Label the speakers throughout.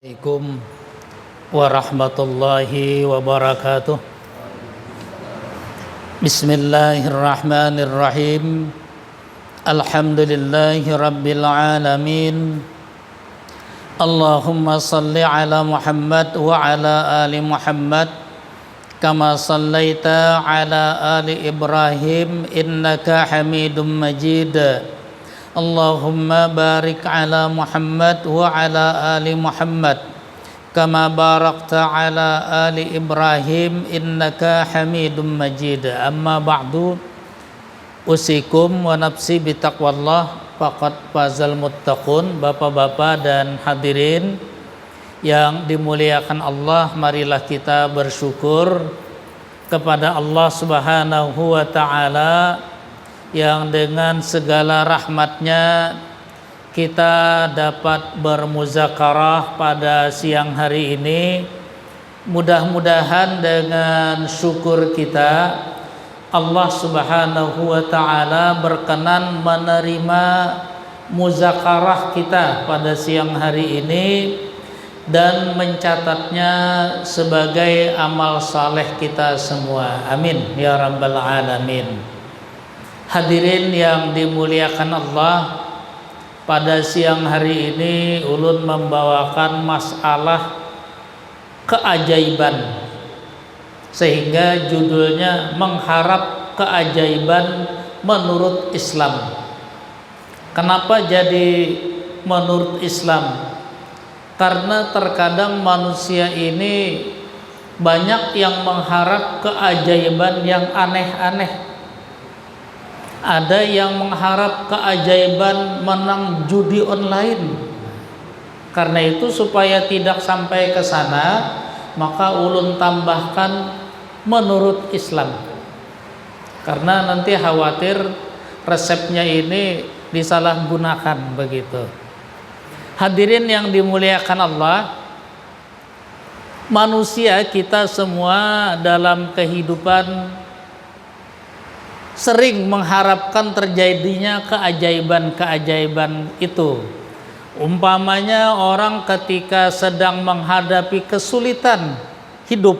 Speaker 1: Assalamualaikum warahmatullahi wabarakatuh. Bismillahirrahmanirrahim. Alhamdulillahi rabbil alamin. Allahumma salli ala Muhammad wa ala ali Muhammad kama sallaita ala ali Ibrahim innaka Hamidum Majid. Allahumma barik ala Muhammad wa ala ali Muhammad kama barakta ala ali Ibrahim innaka Hamidum Majid. Amma ba'du, usikum wa nafsi bitaqwallah faqad fazal muttaqun. Bapak-bapak dan hadirin yang dimuliakan Allah, marilah kita bersyukur kepada Allah Subhanahu wa ta'ala yang dengan segala rahmatnya kita dapat bermuzakarah pada siang hari ini. Mudah-mudahan dengan syukur kita Allah Subhanahu wa ta'ala berkenan menerima muzakarah kita pada siang hari ini dan mencatatnya sebagai amal saleh kita semua. Amin ya rabbal alamin. Hadirin yang dimuliakan Allah, pada siang hari ini ulun membawakan masalah keajaiban, sehingga judulnya mengharap keajaiban menurut Islam. Kenapa jadi menurut Islam? Karena terkadang manusia ini banyak yang mengharap keajaiban yang aneh-aneh. Ada yang mengharap keajaiban menang judi online. Karena itu supaya tidak sampai ke sana, maka ulun tambahkan menurut Islam. Karena nanti khawatir resepnya ini disalahgunakan begitu. Hadirin yang dimuliakan Allah, manusia kita semua dalam kehidupan sering mengharapkan terjadinya keajaiban-keajaiban itu. Umpamanya orang ketika sedang menghadapi kesulitan hidup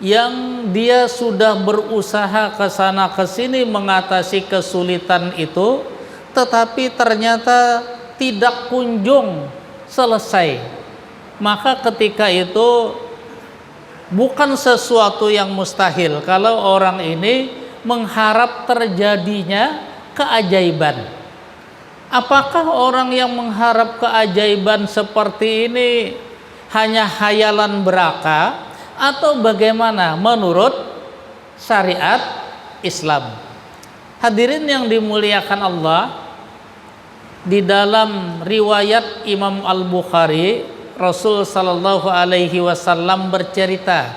Speaker 1: yang dia sudah berusaha ke sana ke sini mengatasi kesulitan itu, tetapi ternyata tidak kunjung selesai. Maka ketika itu bukan sesuatu yang mustahil kalau orang ini mengharap terjadinya keajaiban. Apakah orang yang mengharap keajaiban seperti ini hanya khayalan belaka atau bagaimana menurut syariat Islam? Hadirin yang dimuliakan Allah, di dalam riwayat Imam Al-Bukhari, Rasul sallallahu alaihi wasallam bercerita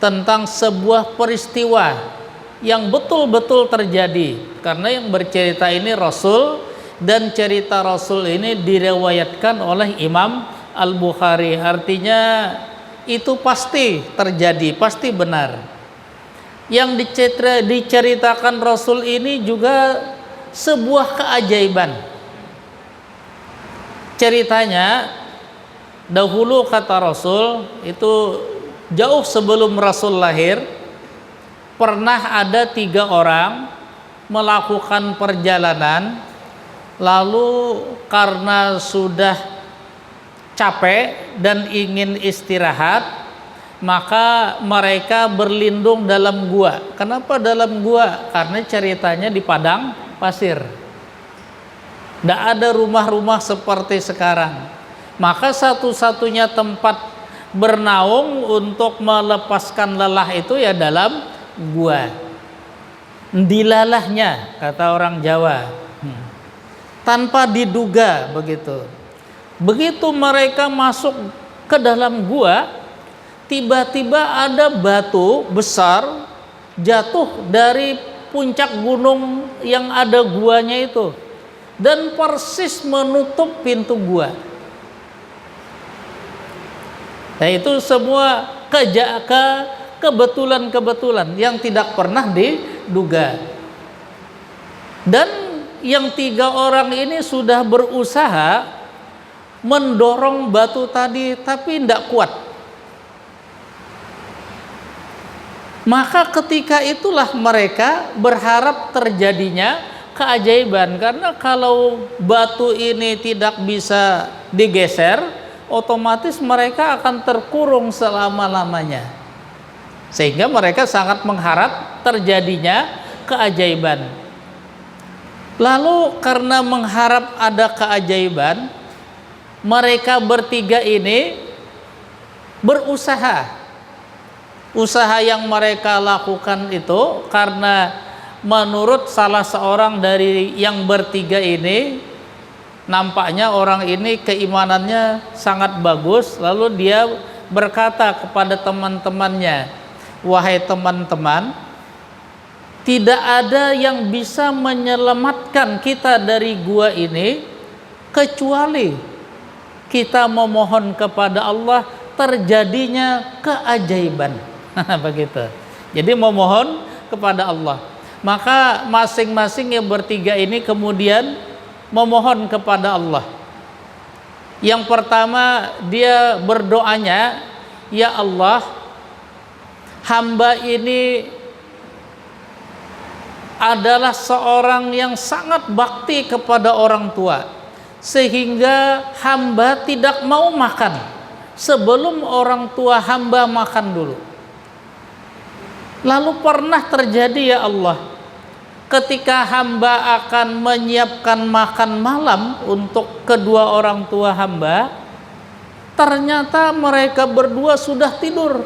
Speaker 1: tentang sebuah peristiwa yang betul-betul terjadi. Karena yang bercerita ini Rasul, dan cerita Rasul ini diriwayatkan oleh Imam Al-Bukhari. Artinya itu pasti terjadi, pasti benar. Yang diceritakan Rasul ini juga sebuah keajaiban. Ceritanya dahulu, kata Rasul, itu jauh sebelum Rasul lahir, pernah ada 3 orang melakukan perjalanan, lalu karena sudah capek dan ingin istirahat, maka mereka berlindung dalam gua. Kenapa dalam gua? Karena ceritanya di padang pasir, tidak ada rumah-rumah seperti sekarang. Maka satu-satunya tempat bernaung untuk melepaskan lelah itu ya dalam gua. Dilalahnya, kata orang Jawa, tanpa diduga begitu. Begitu mereka masuk ke dalam gua, tiba-tiba ada batu besar jatuh dari puncak gunung yang ada guanya itu dan persis menutup pintu gua. Nah, itu semua kebetulan-kebetulan yang tidak pernah diduga. Dan yang 3 orang ini sudah berusaha mendorong batu tadi tapi tidak kuat. Maka ketika itulah mereka berharap terjadinya keajaiban, karena kalau batu ini tidak bisa digeser, otomatis mereka akan terkurung selama-lamanya. Sehingga mereka sangat mengharap terjadinya keajaiban. Lalu karena mengharap ada keajaiban, mereka bertiga ini berusaha. Usaha yang mereka lakukan itu karena menurut salah seorang dari yang bertiga ini, nampaknya orang ini keimanannya sangat bagus. Lalu dia berkata kepada teman-temannya, "Wahai teman-teman, tidak ada yang bisa menyelamatkan kita dari gua ini kecuali kita memohon kepada Allah terjadinya keajaiban." Begitu. Jadi memohon kepada Allah. Maka masing-masing yang bertiga ini kemudian memohon kepada Allah. Yang pertama dia berdoanya, "Ya Allah, hamba ini adalah seorang yang sangat bakti kepada orang tua, sehingga hamba tidak mau makan sebelum orang tua hamba makan dulu. Lalu pernah terjadi ya Allah, ketika hamba akan menyiapkan makan malam untuk kedua orang tua hamba, ternyata mereka berdua sudah tidur.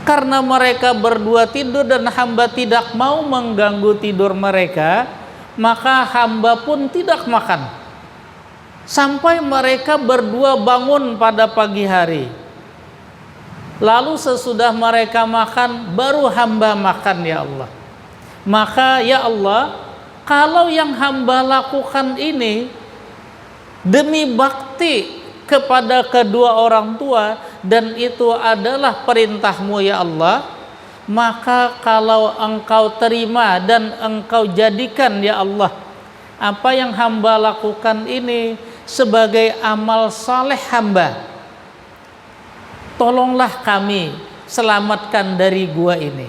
Speaker 1: Karena mereka berdua tidur dan hamba tidak mau mengganggu tidur mereka, maka hamba pun tidak makan sampai mereka berdua bangun pada pagi hari. Lalu sesudah mereka makan, baru hamba makan ya Allah. Maka ya Allah, kalau yang hamba lakukan ini demi bakti kepada kedua orang tua, dan itu adalah perintah-Mu ya Allah, maka kalau Engkau terima dan Engkau jadikan ya Allah, apa yang hamba lakukan ini sebagai amal saleh hamba, tolonglah kami selamatkan dari gua ini.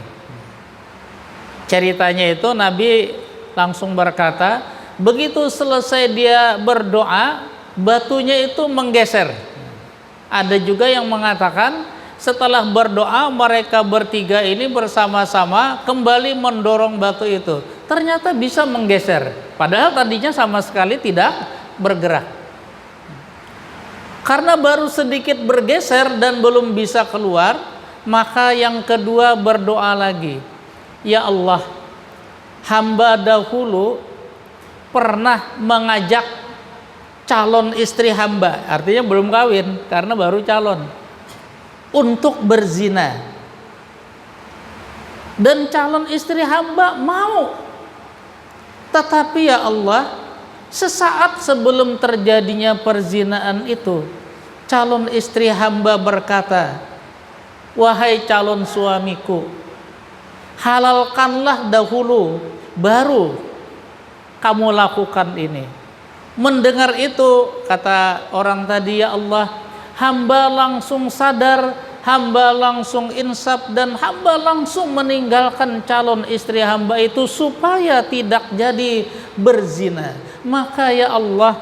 Speaker 1: Ceritanya itu Nabi langsung berkata, begitu selesai dia berdoa, batunya itu menggeser. Ada juga yang mengatakan setelah berdoa mereka bertiga ini bersama-sama kembali mendorong batu itu. Ternyata bisa menggeser, padahal tadinya sama sekali tidak bergerak. Karena baru sedikit bergeser dan belum bisa keluar, maka yang kedua berdoa lagi, ya Allah, hamba dahulu pernah mengajak calon istri hamba, artinya belum kawin karena baru calon, untuk berzina, dan calon istri hamba mau. Tetapi ya Allah, sesaat sebelum terjadinya perzinaan itu, calon istri hamba berkata, wahai calon suamiku, halalkanlah dahulu, baru kamu lakukan ini. Mendengar itu, kata orang tadi, ya Allah, hamba langsung sadar, hamba langsung insaf, dan hamba langsung meninggalkan calon istri hamba itu supaya tidak jadi berzina. Maka ya Allah,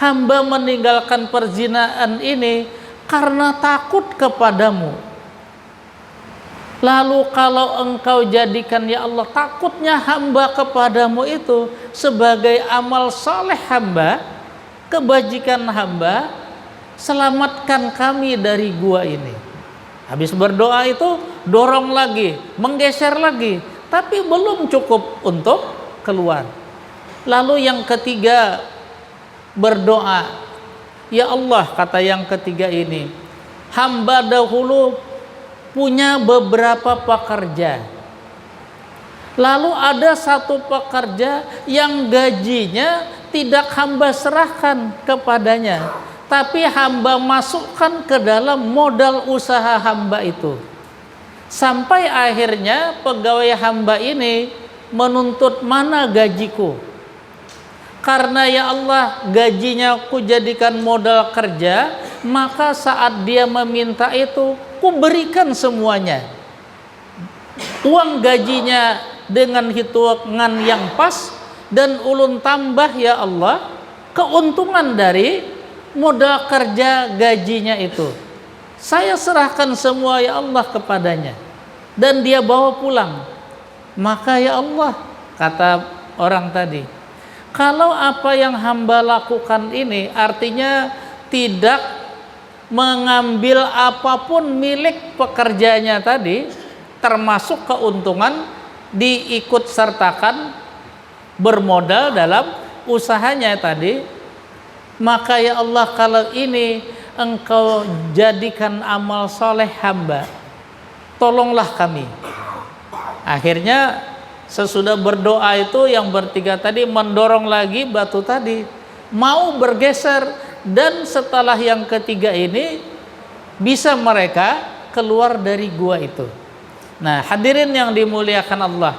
Speaker 1: hamba meninggalkan perzinaan ini karena takut kepadamu. Lalu kalau Engkau jadikan ya Allah takutnya hamba kepadamu itu sebagai amal saleh hamba, kebajikan hamba, selamatkan kami dari gua ini. Habis berdoa itu dorong lagi, menggeser lagi, tapi belum cukup untuk keluar. Lalu yang ketiga berdoa, ya Allah, kata yang ketiga ini, hamba dahulu punya beberapa pekerja. Lalu ada satu pekerja yang gajinya tidak hamba serahkan kepadanya, tapi hamba masukkan ke dalam modal usaha hamba itu. Sampai akhirnya pegawai hamba ini menuntut, mana gajiku? Karena ya Allah gajinya ku jadikan modal kerja, maka saat dia meminta itu ku berikan semuanya. Uang gajinya dengan hitungan yang pas, dan ulun tambah ya Allah keuntungan dari modal kerja gajinya itu. Saya serahkan semua ya Allah kepadanya, dan dia bawa pulang. Maka ya Allah, kata orang tadi, kalau apa yang hamba lakukan ini artinya tidak mengambil apapun milik pekerjanya tadi, termasuk keuntungan diikut sertakan bermodal dalam usahanya tadi, maka ya Allah kalau ini Engkau jadikan amal soleh hamba, tolonglah kami. Akhirnya sesudah berdoa itu yang bertiga tadi mendorong lagi batu tadi, mau bergeser, dan setelah yang ketiga ini bisa mereka keluar dari gua itu. Nah, hadirin yang dimuliakan Allah,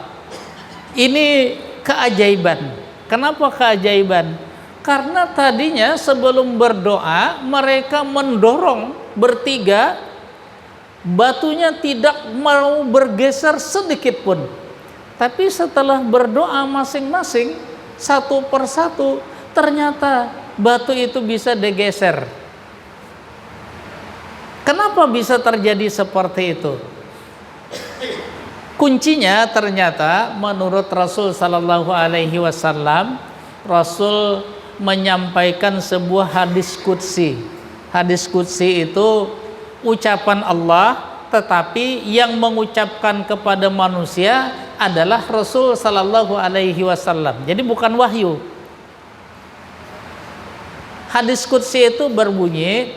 Speaker 1: ini keajaiban. Kenapa keajaiban? Karena tadinya sebelum berdoa mereka mendorong bertiga, batunya tidak mau bergeser sedikit pun. Tapi setelah berdoa masing-masing satu persatu, ternyata batu itu bisa digeser. Kenapa bisa terjadi seperti itu? Kuncinya ternyata menurut Rasul sallallahu alaihi wasallam, Rasul menyampaikan sebuah hadis qudsi. Hadis qudsi itu ucapan Allah, tetapi yang mengucapkan kepada manusia adalah Rasul sallallahu alaihi wasallam. Jadi bukan wahyu. Hadis qudsi itu berbunyi,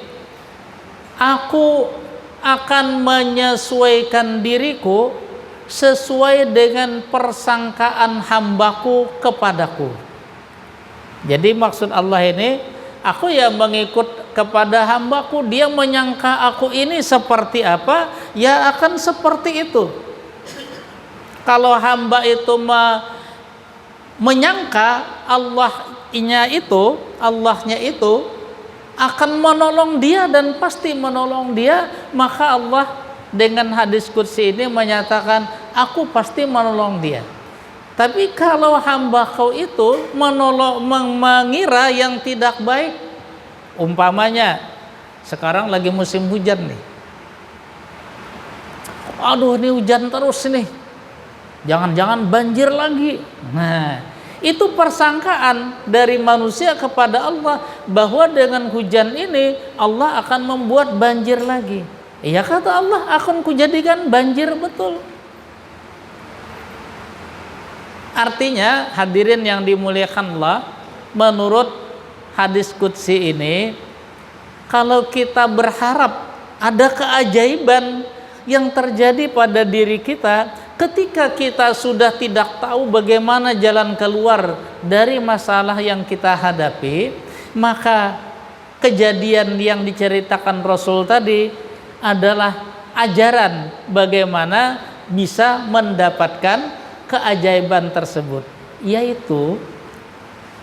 Speaker 1: aku akan menyesuaikan diriku sesuai dengan persangkaan hambaku kepadaku. Jadi maksud Allah ini, aku ya mengikut kepada hambaku, dia menyangka aku ini seperti apa, ya akan seperti itu. Kalau hamba itu menyangka Allahnya itu akan menolong dia dan pasti menolong dia, maka Allah dengan hadis qudsi ini menyatakan, aku pasti menolong dia. Tapi kalau hamba kau itu mengira yang tidak baik, umpamanya sekarang lagi musim hujan nih, aduh ini hujan terus nih, jangan-jangan banjir lagi. Nah, itu persangkaan dari manusia kepada Allah bahwa dengan hujan ini Allah akan membuat banjir lagi. Iya, kata Allah, akan kujadikan banjir betul. Artinya hadirin yang dimuliakan Allah, menurut hadis qudsi ini, kalau kita berharap ada keajaiban yang terjadi pada diri kita ketika kita sudah tidak tahu bagaimana jalan keluar dari masalah yang kita hadapi, maka kejadian yang diceritakan Rasul tadi adalah ajaran bagaimana bisa mendapatkan keajaiban tersebut, yaitu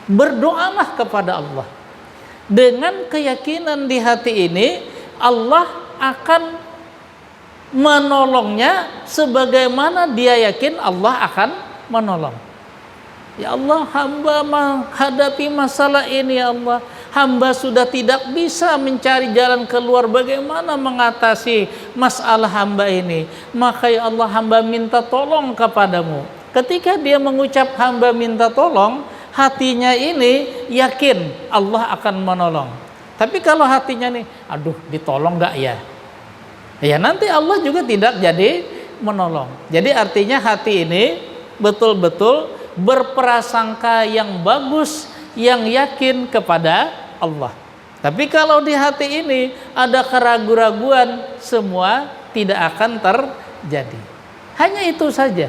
Speaker 1: berdoalah kepada Allah dengan keyakinan di hati ini Allah akan menolongnya sebagaimana dia yakin Allah akan menolong. Ya Allah, hamba menghadapi masalah ini ya Allah, hamba sudah tidak bisa mencari jalan keluar bagaimana mengatasi masalah hamba ini, maka ya Allah hamba minta tolong kepadamu. Ketika dia mengucap hamba minta tolong, hatinya ini yakin Allah akan menolong. Tapi kalau hatinya nih, aduh ditolong gak ya? Ya nanti Allah juga tidak jadi menolong. Jadi artinya hati ini betul-betul berprasangka yang bagus, yang yakin kepada Allah. Tapi kalau di hati ini ada keraguan-raguan, semua tidak akan terjadi. Hanya itu saja.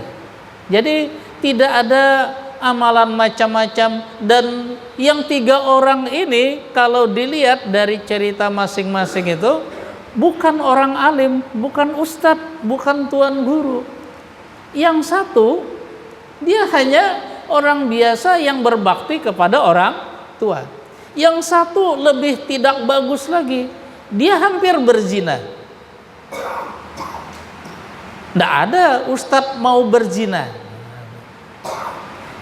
Speaker 1: Jadi tidak ada amalan macam-macam. Dan yang tiga orang ini kalau dilihat dari cerita masing-masing itu bukan orang alim, bukan ustadz, bukan tuan guru. Yang satu dia hanya orang biasa yang berbakti kepada orang tua. Yang satu lebih tidak bagus lagi, dia hampir berzina. Tidak ada ustadz mau berzina.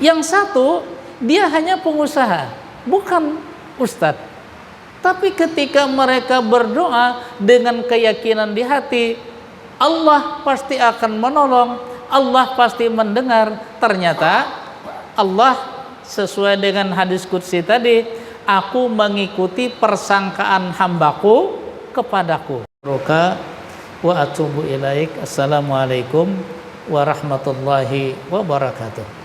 Speaker 1: Yang satu dia hanya pengusaha, bukan ustadz. Tapi ketika mereka berdoa dengan keyakinan di hati, Allah pasti akan menolong, Allah pasti mendengar. Ternyata Allah sesuai dengan hadis qudsi tadi, aku mengikuti persangkaan hambaku kepadaku. Wa atubu ilaik. Assalamualaikum warahmatullahi wabarakatuh.